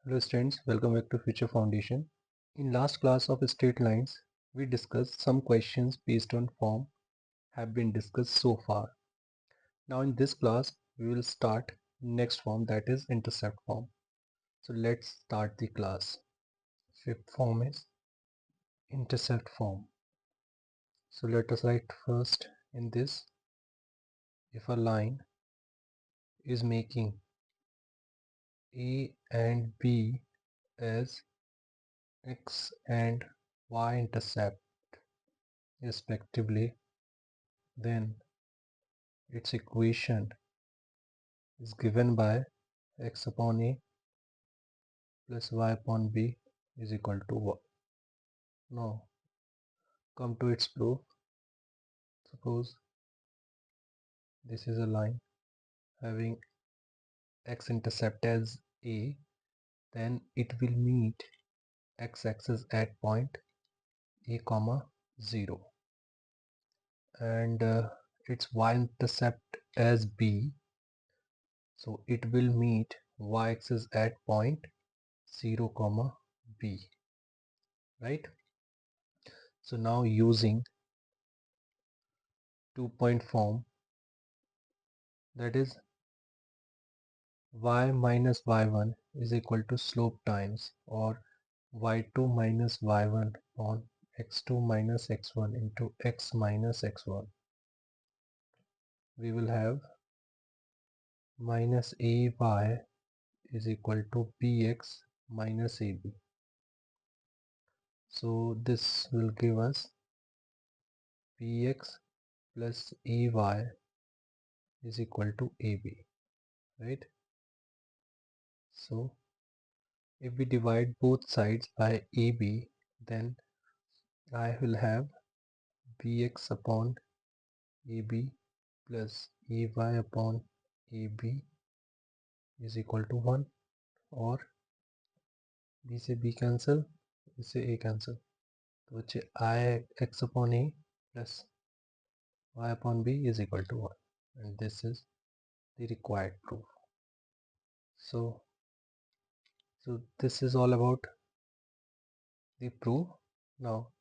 Hello students, welcome back to Future Foundation. In last class of straight lines, we discussed some questions based on form have been discussed so far. Now in this class, we will start next form, that is intercept form. So let's start the class. Fifth form is intercept form. So let us write first in this, if a line is making A and B as x and y intercept respectively, then its equation is given by x upon a plus y upon b is equal to 1. Now come to its proof. Suppose this is a line having x-intercept as a, then it will meet x-axis at point a comma 0, and its y-intercept as b, so it will meet y-axis at point 0 comma b, right? So now using 2-point form, that is y minus y1 is equal to slope times, or y2 minus y1 on x2 minus x1 into x minus x1. We will have minus ay is equal to bx minus ab. So this will give us bx plus ay is equal to ab, right? So if we divide both sides by ab, then I will have bx upon ab plus ay upon ab is equal to 1, और b से b cancel, इससे a cancel, तो बच्चे I x upon a plus y upon b is equal to 1, and this is the required proof. So this is all about the proof. Now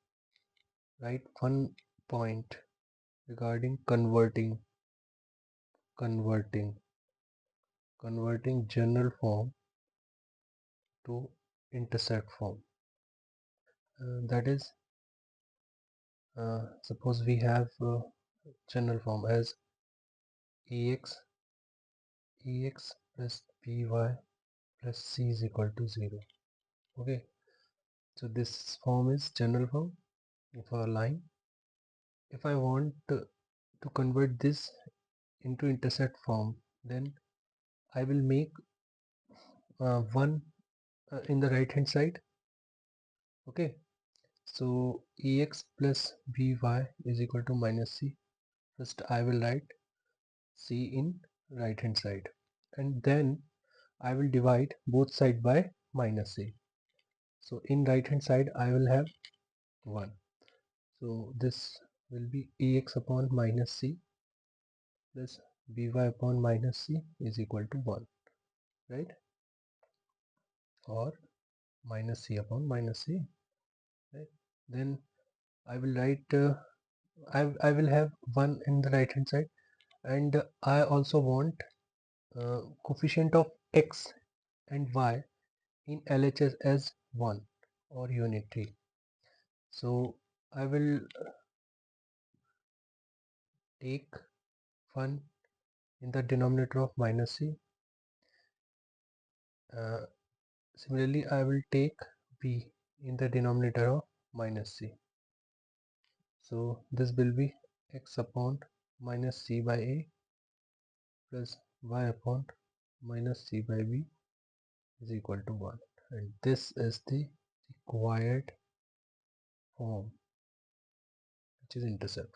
write one point regarding converting general form to intercept form. That is, suppose we have general form as ex plus by plus c is equal to 0. Okay, so this form is general form of a line. If I want to convert this into intercept form, then I will make one in the right hand side. Okay, so ex plus by is equal to minus c. First I will write c in right hand side, and then I will divide both sides by minus c. So in right hand side I will have 1. So this will be ax upon minus c plus by upon minus c is equal to 1, right? Or minus c upon minus c, right? Then I will write I will have 1 in the right hand side, and I also want coefficient of x and y in LHS as 1 or unitary. So I will take 1 in the denominator of minus c. Similarly, I will take b in the denominator of minus c. So this will be x upon minus c by a plus y upon minus c by b is equal to 1, and this is the required form which is intercept.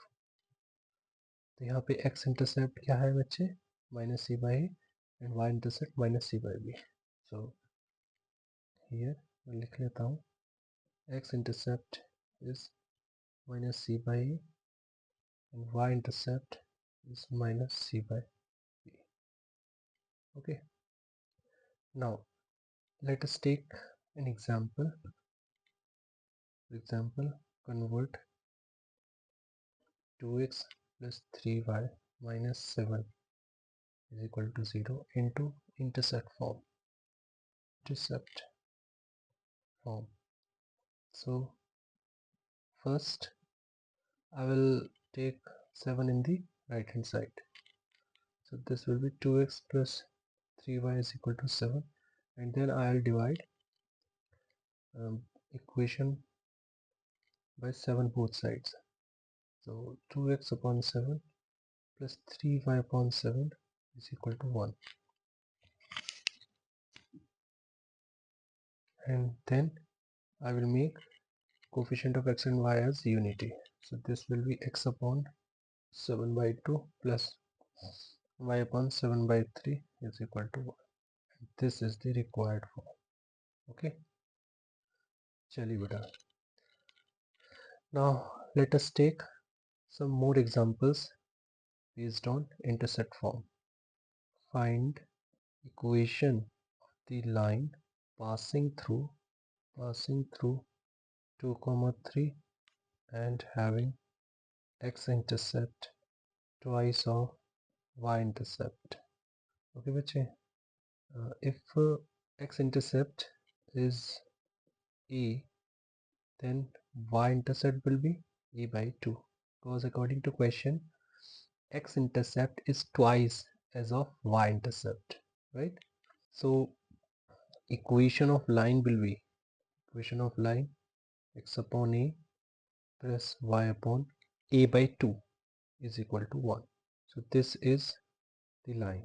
तो यहाँ पे x intercept क्या है बच्चे, minus c by a, and y intercept minus c by b. So here मैं लिख लेता हूँ x intercept is minus c by a and y intercept is minus c by b. Okay, now let us take an example. For example, convert 2x plus 3y minus 7 is equal to 0 into intercept form. So first I will take 7 in the right hand side. So this will be 2x plus 3y is equal to 7, and then I will divide equation by 7 both sides. So 2x upon 7 plus 3y upon 7 is equal to 1. And then I will make coefficient of x and y as unity. So this will be x upon 7 by 2 plus y upon 7 by 3 is equal to 1. This is the required form. Okay, chali beta. Now let us take some more examples based on intercept form. Find equation of the line passing through 2 comma 3 and having x-intercept twice of y-intercept. Okay बच्चे, if x-intercept is a, then y-intercept will be a by 2, because according to question x-intercept is twice as of y-intercept, right? So equation of line will be x upon a plus y upon a by 2 is equal to 1. So this is the line.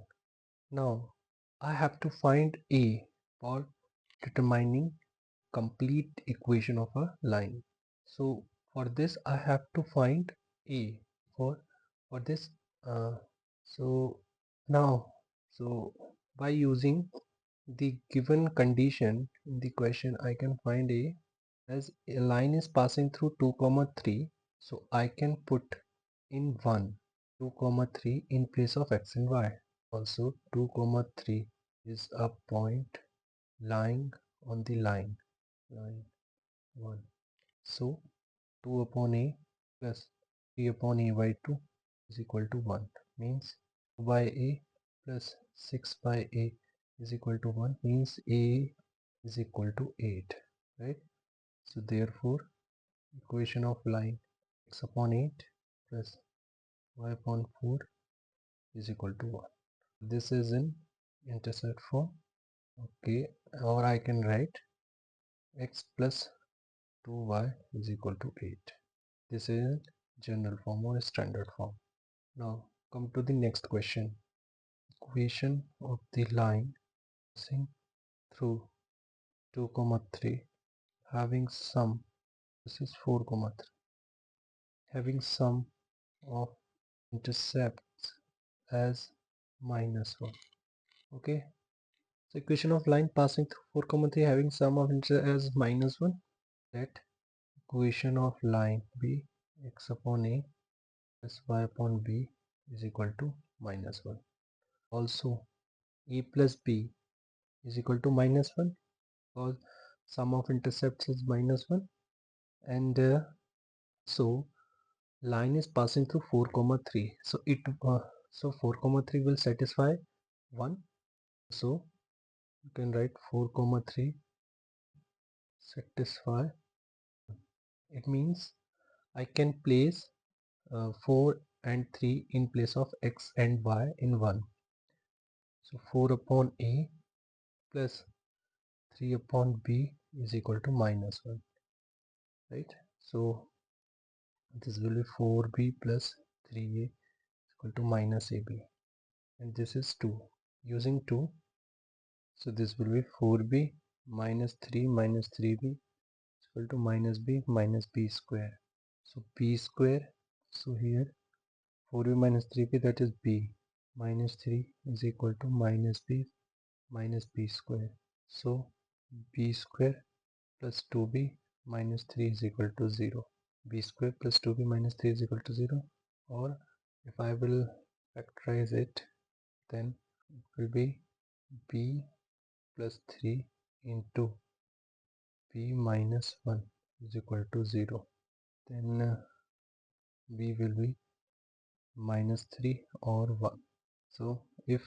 Now I have to find a for determining complete equation of a line. So for this I have to find a for this. So now, by using the given condition in the question, I can find a, as a line is passing through 2 comma 3, so I can put in 2 comma 3 in place of x and y. Also 2 comma 3 is a point lying on the line 1. So 2 upon a plus 3 upon a by 2 is equal to 1, means 2 by a plus 6 by a is equal to 1, means a is equal to 8, right? So therefore equation of line x upon 8 plus y upon 4 is equal to 1. This is in intercept form. Okay, or I can write x plus 2y is equal to 8. This is general form or standard form. Now come to the next question. Equation of the line passing through 2 comma 3 having sum, this is 4 comma 3, having sum of intercepts as -1. Okay, so equation of line passing through 4 comma 3 having sum of intercept as -1. Let equation of line be x upon a plus y upon b is equal to -1. Also a plus b is equal to -1, because sum of intercepts is -1, and so line is passing through 4 comma 3, so 4 comma 3 will satisfy 1, so you can write 4 comma 3 satisfy. It means I can place 4 and 3 in place of x and y in 1. So 4 upon a plus 3 upon b is equal to -1, right? So this will be 4b plus 3a equal to -ab, and this is 2. Using 2, so this will be 4b minus 3 minus 3b equal to -b minus b square. So b square, so here 4b minus 3b, that is b, minus 3 is equal to -b minus b square. So b square plus 2b minus 3 is equal to 0. B square plus 2b minus 3 is equal to 0, or if I will factorize it, then it will be b plus 3 into b minus 1 is equal to 0. Then b will be minus 3 or 1. So if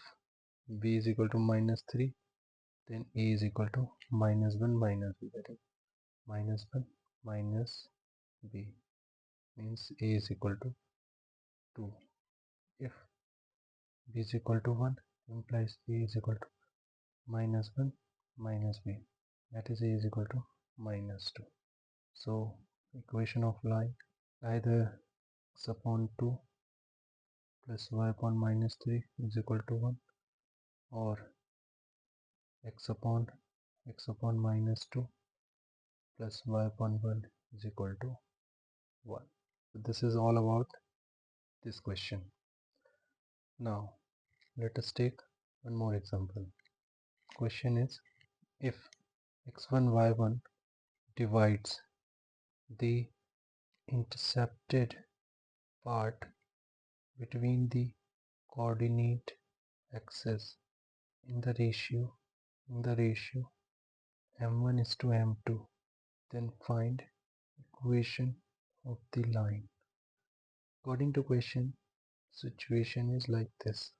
b is equal to minus 3, then a is equal to minus 1 minus b, that is minus 1 minus b, means a is equal to 2. If b is equal to 1, implies a is equal to minus 1 minus b, that is a is equal to minus 2. So equation of line, either x upon 2 plus y upon minus 3 is equal to 1, or x upon minus 2 plus y upon 1 is equal to 1. So this is all about this question. Now let us take one more example. Question is, if x1 y1 divides the intercepted part between the coordinate axes in the ratio m1 is to m2, then find equation of the line. According to question, situation is like this.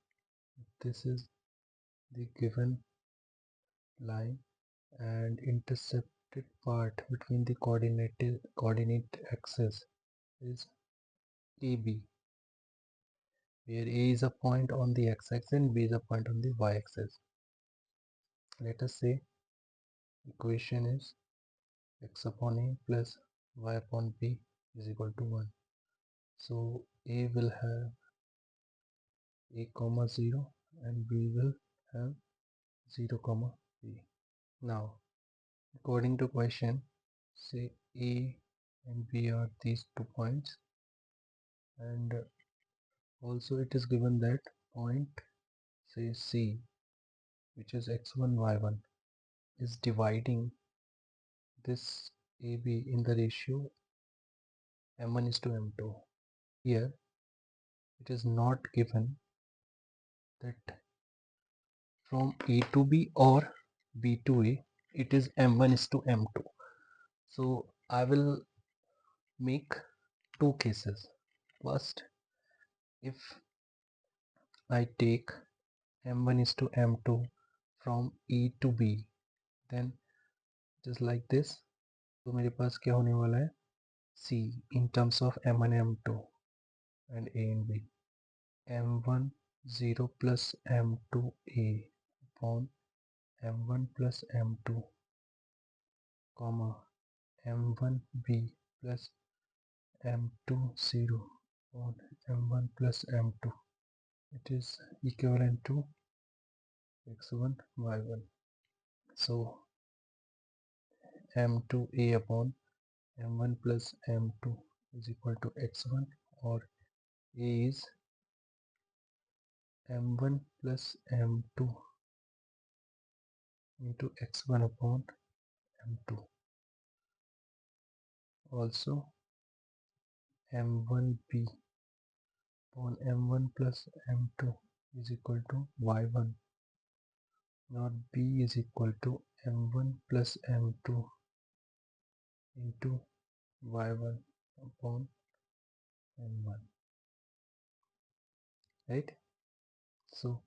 This is the given line, and intercepted part between the coordinate axes is AB, where A is a point on the x-axis and B is a point on the y-axis. Let us say equation is x upon A plus y upon B is equal to 1. So A will have A comma 0 and B will have 0 comma B. Now according to question, say A and B are these 2 points, and also it is given that point, say C, which is x1 y1, is dividing this AB in the ratio m1 is to m2. Here it is not given that from A to B or B to A it is m1 is to m2. So I will make two cases. First, if I take m1 is to m2 from A to B, then just like this. तो मेरे पास क्या होने वाला है, C in terms of m1 m2 and A and B. m1 0 plus m2 A upon m1 plus m2 comma m1 B plus m2 0 upon m1 plus m2. It is equivalent to x1 y1. So m2a upon m1 plus m2 is equal to x1, or a is m1 plus m2 into x1 upon m2. Also m1b upon m1 plus m2 is equal to y1, not b is equal to m1 plus m2 into y1 upon m1, right? So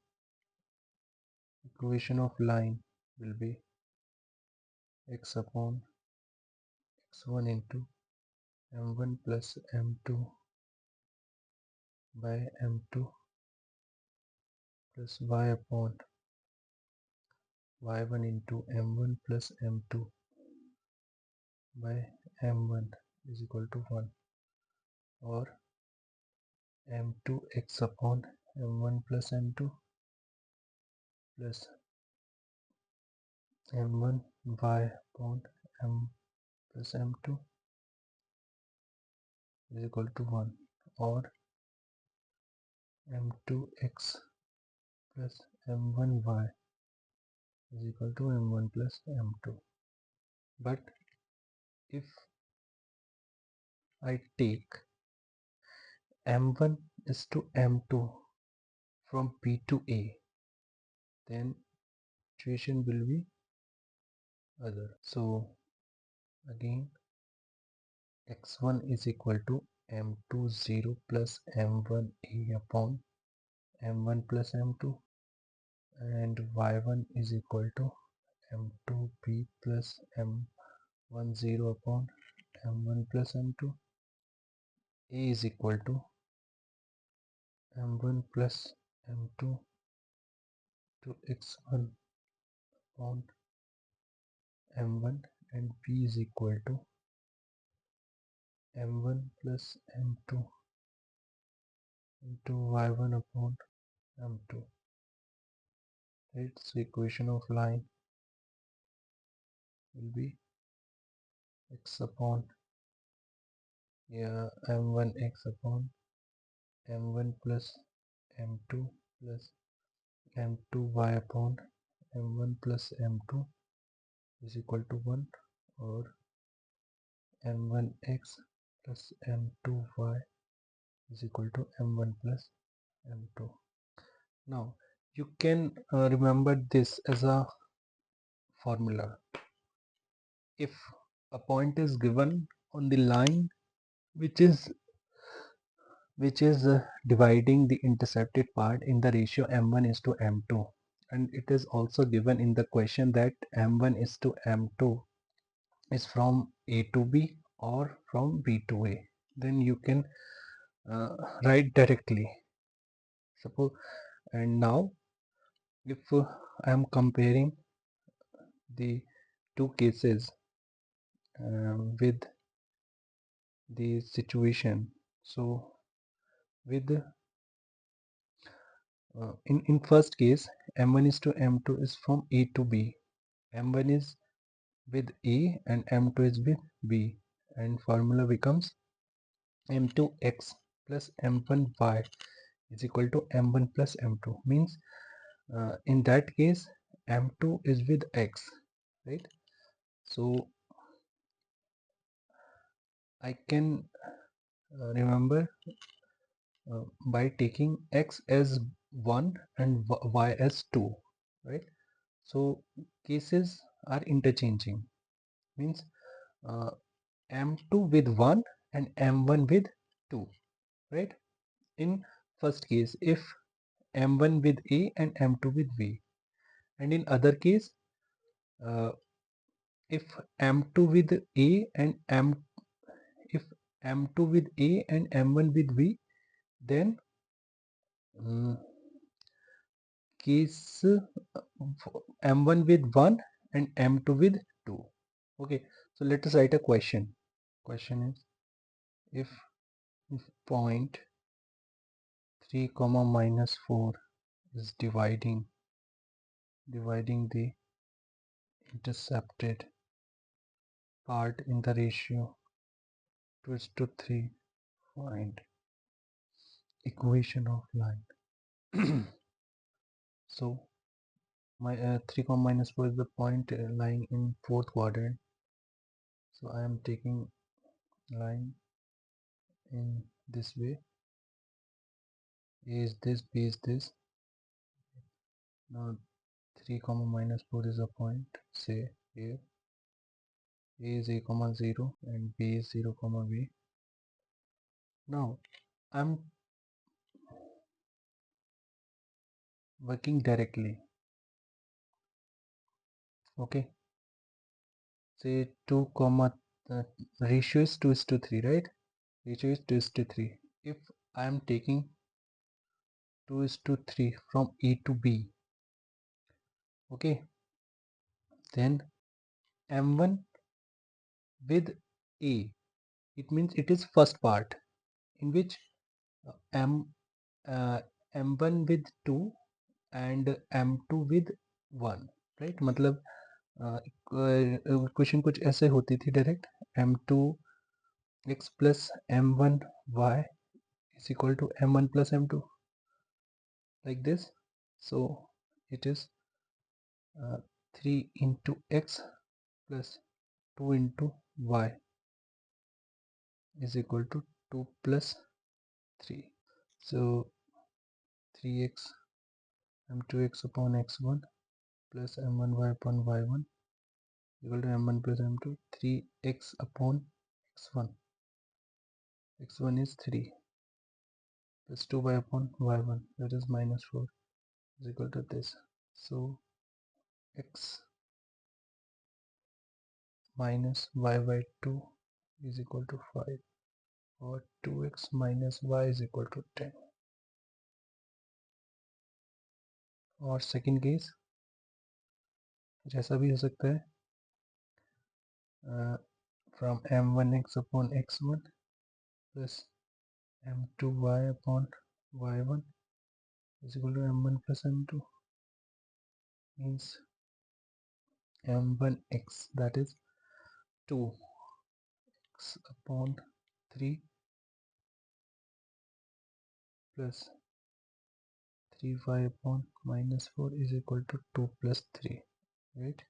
equation of line will be x upon x1 into m1 plus m2 by m2 plus y upon y1 into m1 plus m2 by m1 is equal to 1, or m2x upon m1 plus m2 plus m1y upon m plus m2 is equal to 1, or m2x plus m1y is equal to m1 plus m2. But if I take m1 is to m2 from B to A, then situation will be other. So again, x1 is equal to m20 plus m1a upon m1 plus m2, and y1 is equal to m2b plus m10 upon m1 plus m2. A is equal to m1 plus m2 to x1 upon m1, and b is equal to m1 plus m2 into y1 upon m2. Right, so equation of line will be x upon, yeah, m1 x upon m1 plus m2 plus m2 y upon m1 plus m2 is equal to 1, or m1 x plus m2 y is equal to m1 plus m2. Now you can remember this as a formula. If a point is given on the line which is dividing the intercepted part in the ratio m1 is to m2, and it is also given in the question that m1 is to m2 is from a to b or from b to a, then you can write directly. Suppose, and now if I am comparing the two cases with the situation, so with in first case, m1 is to m2 is from a to b. M1 is with a and m2 is with b, and formula becomes m2x plus m1y is equal to m1 plus m2. Means in that case m2 is with x, right? So I can remember by taking x as 1 and y as 2, right? So cases are interchanging. Means uh, m2 with 1 and m1 with 2, right? In first case, if m1 with a and m2 with b, and in other case, uh, if m2 with a and if m2 with a and m1 with b, then mm, case m1 with 1 and m2 with 2. Okay, so let us write a question. Question is, if point 3 comma minus 4 is dividing the intercepted part in the ratio 2:3, find equation of line. So my 3 comma minus 4 is the point lying in fourth quadrant, so I am taking line in this way. A is this, b is this. Now 3 comma minus 4 is a point, say here. A is a comma 0 and b is 0 comma b. Now I'm working directly. Okay, say 2 comma ratio is 2:3, right? Ratio is 2:3. If I am taking 2:3 from A to B, okay, then M1 with A, it means it is first part, in which uh, M uh, M1 with 2 and M2 with 1, right? मतलब question कुछ ऐसे होती थी direct, m2 x plus m1 y is equal to m1 plus m2, like this. So it is 3 into x plus 2 into y is equal to 2 plus 3. So 3x m2x upon x1 plus m1y upon y1 equal to m1 plus m2, 3x upon x1. x1 is 3 plus 2y upon y1, that is minus 4, is equal to this. So x minus y by 2 is equal to 5, or 2x minus y is equal to 10. और second case जैसा भी हो सकता है, from m1x upon x1 plus m2y upon y1 is equal to m1 plus m2, means m1x, that is 2x upon 3 plus 3y upon minus 4 is equal to 2 plus 3, right?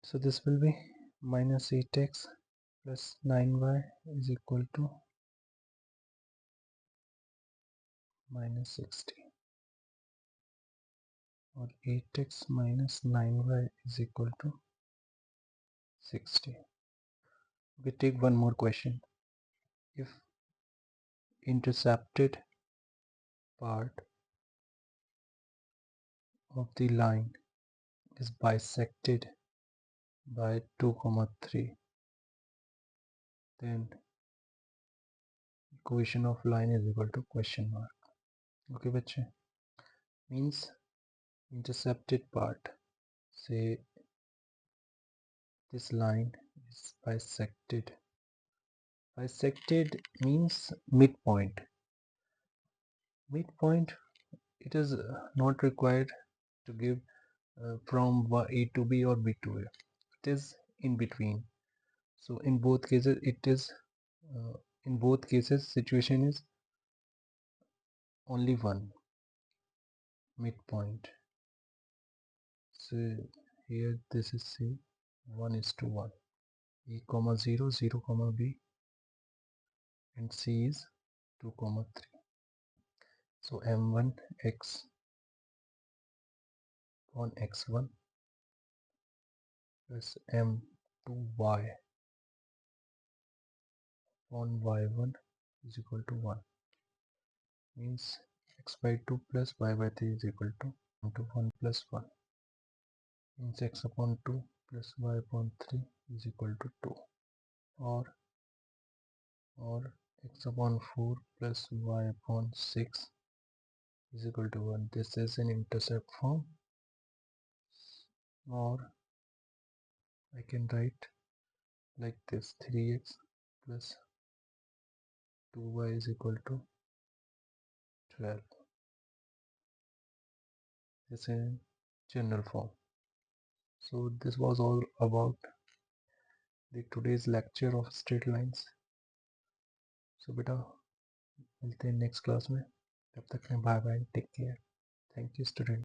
So this will be minus 8x plus 9y is equal to minus 60, or 8x minus 9y is equal to 60. We take one more question. If intercepted part of the line is bisected by 2, 3, then equation of line is equal to question mark. Okay बच्चे, means intercepted part, say this line is bisected. Bisected means midpoint. Midpoint, it is not required to give from A to B or B to A. It is in between. So in both cases it is in both cases situation is only one midpoint. So here this is say 1:1, E comma 0, 0 comma B, and C is 2, 3. So m1x on x1 plus m2y on y1 is equal to 1, means x by 2 plus y by 3 is equal to m2 1 plus 1, means x upon 2 plus y upon 3 is equal to 2, or x upon 4 plus y upon 6 is equal to 1. This is an intercept form, or I can write like this: 3x plus 2y is equal to 12. This is in general form. So this was all about the today's lecture of straight lines. So बेटा मिलते हैं next class में, तब तक bye bye, take care, thank you student.